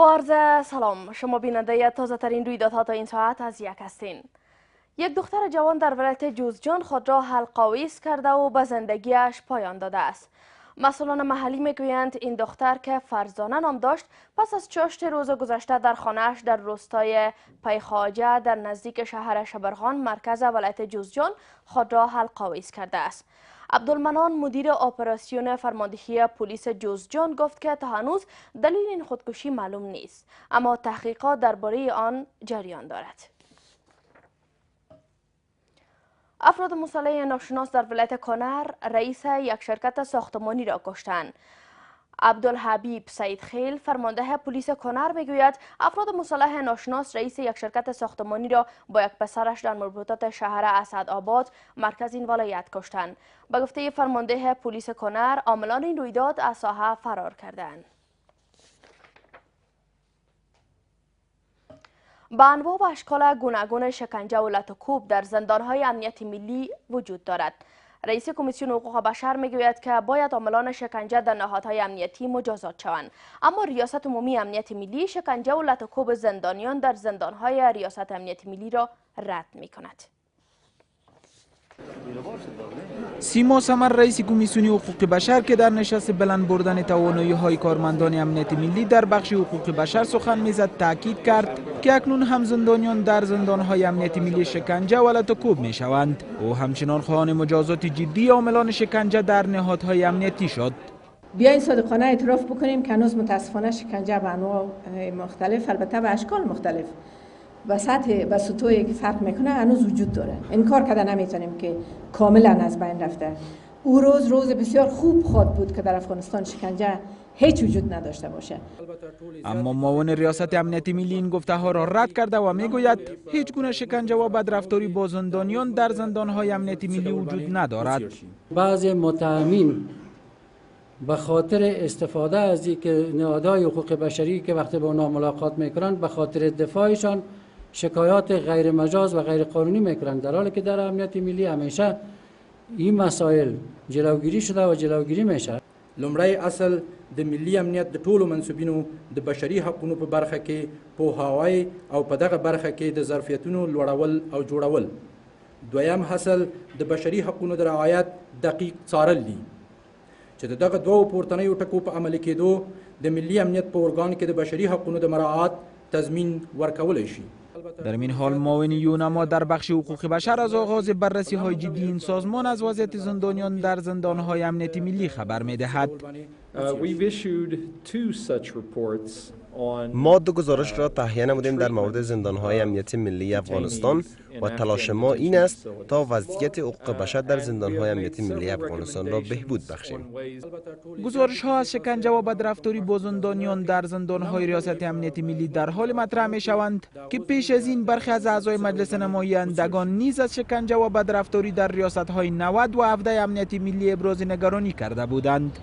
با عرض سلام، شما بیننده تازه ترین رویدادها تا این ساعت از یک هستین. یک دختر جوان در ولایت جوزجان خود را حلق‌آویز کرده و به زندگیش پایان داده است. مسئولان محلی میگویند این دختر که فرزانه نام داشت پس از چاشت روز گذشته در خانه‌اش در روستای پیخواجه در نزدیک شهر شبرغان مرکز ولایت جوزجان خود را حلق‌آویز کرده است. عبدالمنان مدیر اپراسیون فرماندهی پلیس جوزجان گفت که تا هنوز دلیل این خودکشی معلوم نیست، اما تحقیقات درباره آن جریان دارد. افراد مسلح ناشناس در ولایت کنر رئیس یک شرکت ساختمانی را کشتند. عبدالحبیب سیدخیل فرمانده پلیس کنر میگوید افراد مسلح ناشناس رئیس یک شرکت ساختمانی را با یک پسرش در مربوطات شهر اسدآباد مرکز این ولایت کشتند. به گفته فرمانده پلیس کنر عاملان این رویداد از ساحه فرار کردند. با انواع و اشکال گوناگون شکنجه و لط و کوب در زندانهای امنیت ملی وجود دارد. رئیس کمیسیون حقوق بشر میگوید که باید عاملان شکنجه در نهادهای امنیتی مجازات شوند، اما ریاست عمومی امنیت ملی شکنجه و لط و کوب زندانیان در زندانهای ریاست امنیت ملی را رد میکند. سیما سمر رئیس کمیسیون حقوق بشر که در نشست بلند بردن توانایی‌های کارمندان امنیت ملی در بخش حقوق بشر سخن میزد تاکید کرد که اکنون هم زندانیان در زندان‌های امنیت ملی شکنجه و لط و کوب میشوند. او همچنان خواهان مجازات جدی عاملان شکنجه در نهادهای امنیتی شد. بیاین صادقانه اعتراف بکنیم که هنوز متاسفانه شکنجه به انواع مختلف، البته به اشکال مختلف و سطح و سطوحی که فرق میکنه هنوز وجود داره. انکار کردن نمیتونیم که کاملا از بین رفته. او روز بسیار خوب خود بود که در افغانستان شکنجه هیچ وجود نداشته باشه. اما معاون ریاست امنیت ملی این گفته ها را رد کرده و میگوید هیچ گونه شکنجه و بدرفتاری با زندانیان در زندانهای امنیت ملی وجود ندارد. بعضی متهمین به خاطر استفاده از اینکه نهادهای حقوق بشری که وقتی با اونا ملاقات میکنند به خاطر دفاعشان شکایات غیر مجاز و غیر قانونی میکنند، در حالی که در امنیت ملی همیشه این مسائل جلوگیری شده و جلوگیری میشه. لومړی اصل د ملي امنیت د ټولو منصوبینو د بشري حقونو په برخه کې پوهاوی او په دغه برخه کې د ظرفیتونو لوړول او جوړول. دویم اصل د بشري حقونو د رعایت دقیق څارل دي چې دغه دوه پورتنیو ټکو په عملي کېدو د ملي امنیت په ارګان کې د بشري حقونو د مراعات تضمین ورکولی شي. در این حال معاون یونما در بخش حقوق بشر از آغاز بررسی های جدی این سازمان از وضعیت زندانیان در زندانهای امنیت ملی خبر می‌دهد. ما دو گزارش را تهیه نمودیم در مورد زندانهای امنیت ملی افغانستان و تلاش ما این است تا وضعیت حقوق بشر در زندانهای امنیت ملی افغانستان را بهبود بخشیم. گزارش ها از شکنجه و بدرفتاری با زندانیان در زندانهای ریاست امنیت ملی در حال مطرح می شوند که پیش از این برخی از اعضای مجلس نمایندگان نیز از شکنجه و بدرفتاری در ریاست‌های 90 و 17 امنیت ملی ابراز نگرانی کرده بودند.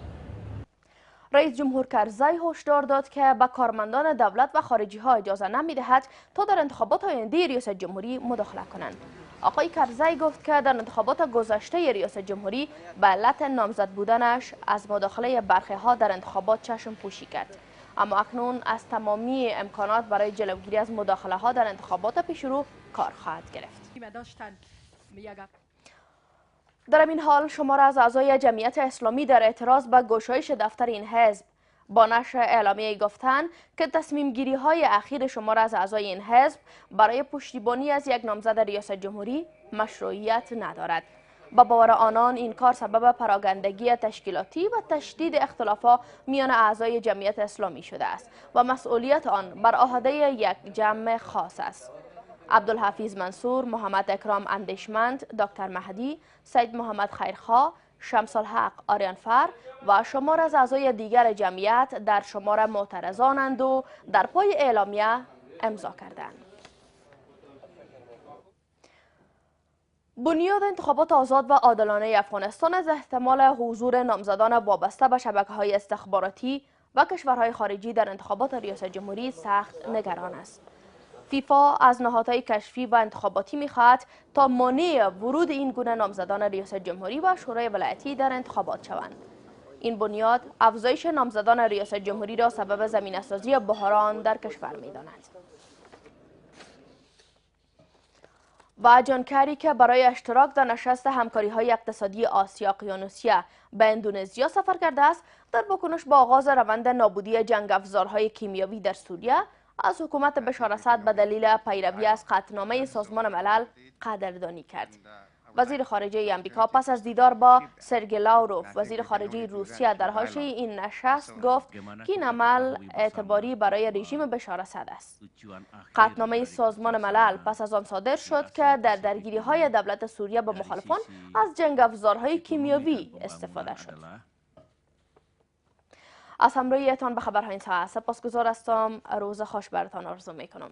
رئیس جمهور کرزی هشدار داد که به کارمندان دولت و خارجی ها اجازه نمیدهد تا در انتخابات آینده ریاست جمهوری مداخله کنند. آقای کرزی گفت که در انتخابات گذشته ریاست جمهوری به علت نامزد بودنش از مداخله برخی ها در انتخابات چشم پوشی کرد، اما اکنون از تمامی امکانات برای جلوگیری از مداخله ها در انتخابات پیشرو کار خواهد گرفت. در این حال شمار از اعضای جمعیت اسلامی در اعتراض به گشایش دفتر این حزب با نشر اعلامیه گفتند که تصمیم گیری های اخیر شمار از اعضای این حزب برای پشتیبانی از یک نامزد ریاست جمهوری مشروعیت ندارد. با باور آنان این کار سبب پراگندگی تشکیلاتی و تشدید اختلافات میان اعضای جمعیت اسلامی شده است و مسئولیت آن بر عهده یک جمع خاص است. عبدالحفیظ منصور، محمد اکرام اندیشمند، دکتر مهدی، سید محمد خیرخواه، شمس الحق آریانفر و شمار از اعضای دیگر جمعیت در شمار معترضانند و در پای اعلامیه امضا کردند. بنیاد انتخابات آزاد و عادلانه افغانستان از احتمال حضور نامزدان وابسته به شبکه‌های استخباراتی و کشورهای خارجی در انتخابات ریاست جمهوری سخت نگران است. فیفا از نهادهای کشفی و انتخاباتی می‌خواهد تا مانع ورود این گونه نامزدان ریاست جمهوری و شورای ولایتی در انتخابات شوند. این بنیاد افزایش نامزدان ریاست جمهوری را سبب زمینه‌سازی بحران در کشور می‌داند. و جان کری که برای اشتراک در نشست همکاری‌های اقتصادی آسیا اقیانوسیه به اندونزیا سفر کرده است، در واکنش با آغاز روند نابودی جنگ افزارهای کیمیاوی در سوریه از حکومت بشار اسد به دلیل پیروی از قطعنامه سازمان ملل قدردانی کرد. وزیر خارجه آمریکا پس از دیدار با سرگئی لاوروف وزیر خارجه روسیه در حاشیه این نشست گفت که این عمل اعتباری برای رژیم بشار اسد است. قطعنامه سازمان ملل پس از آن صادر شد که در درگیری‌های دولت سوریه با مخالفان از جنگ افزارهای کیمیاوی استفاده شد. از همراهیتان به خبرهای این ساعت سپاسگزار هستم. روز خوش براتان آرزو می‌کنم.